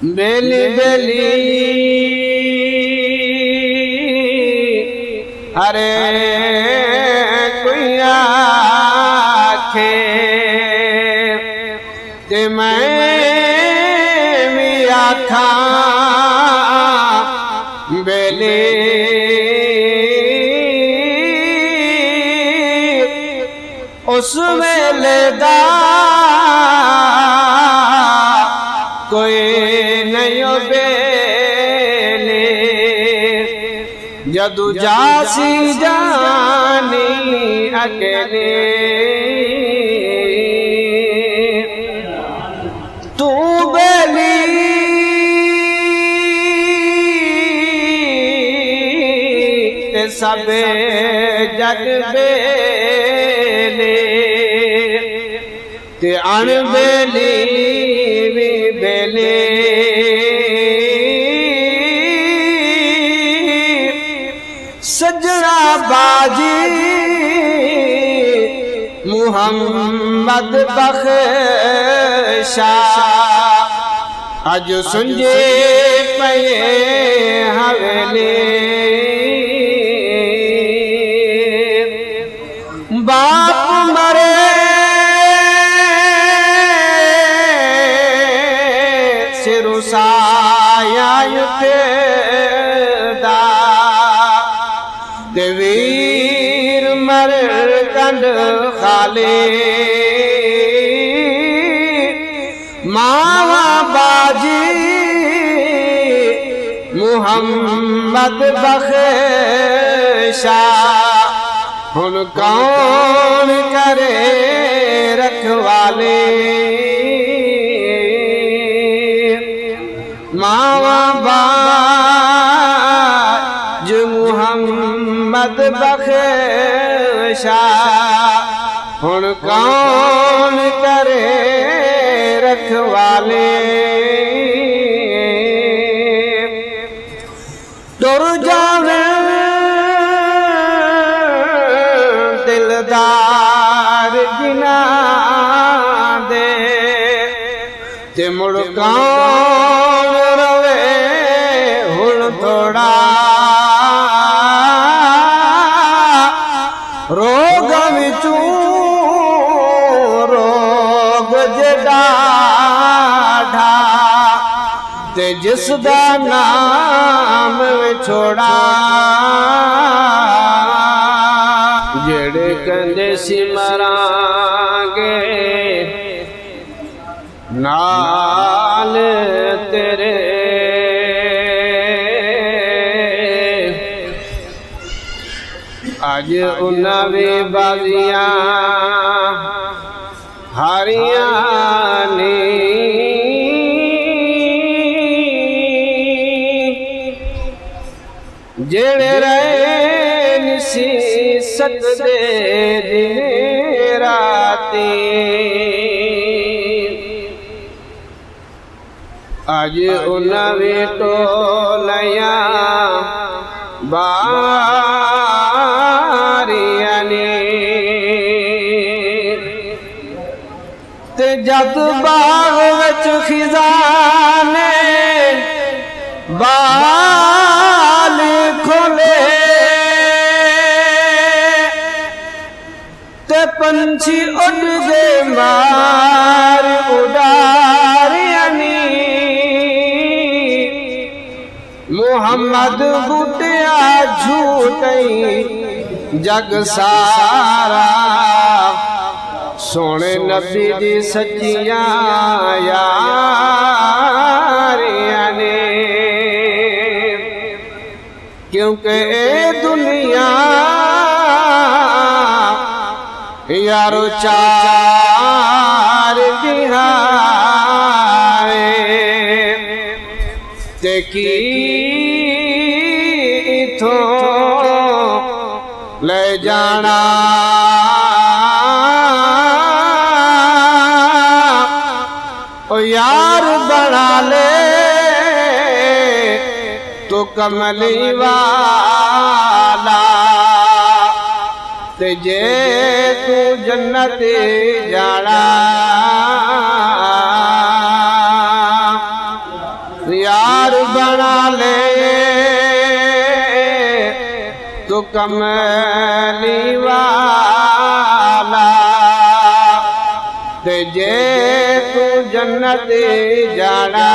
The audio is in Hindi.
बेली बेली अरे कोई आखे ते मैं भी आखा बेली उस वेले दा कोई नहीं बेले जदू जासी जानी अकेले तू बेली ते सबे जग बेले ते अणबेली भी बेले सजना बाजी मुहम्मद बख्शा अज सुंजे पे हवेली बाप मरे साया युठदा वीर मर कंड खाले मावा बाजी मुहम्मद बख्शा हुन कौन करे रखवाले मावा बाज मुहम्मद बख्शा हुन कौन करे रखवाले टुर जावे दिलदार जिना दे ते मुड़ कौन रवे हुन थोड़ा रोग विचू रोग जड़ा ते जिसदा नाम विछोड़ा जेड़े कंदे सिमरांगे नाल तेरे आज उन्हां भी बाजियां हारियां ने जेड़े रहे निसी सकदे दिन राती आज उन्हां भी टोलियां बारियां ने ते जद बाग विच खिजाने बाल खोले ते पंछी उड़ गए मार उड़ारियां मुहम्मद बूटिया झूठई जग सारा सोने नबी दी सच्चियां यारियां ने क्योंकि ए दुनिया यारो चार दिहाए ते की इथों ले जाना ओ यार बना ले तो कमली वाला ते जे तू जन्नत जाना यार बना ले तो कमली वाला ते जे तू जन्नत जाना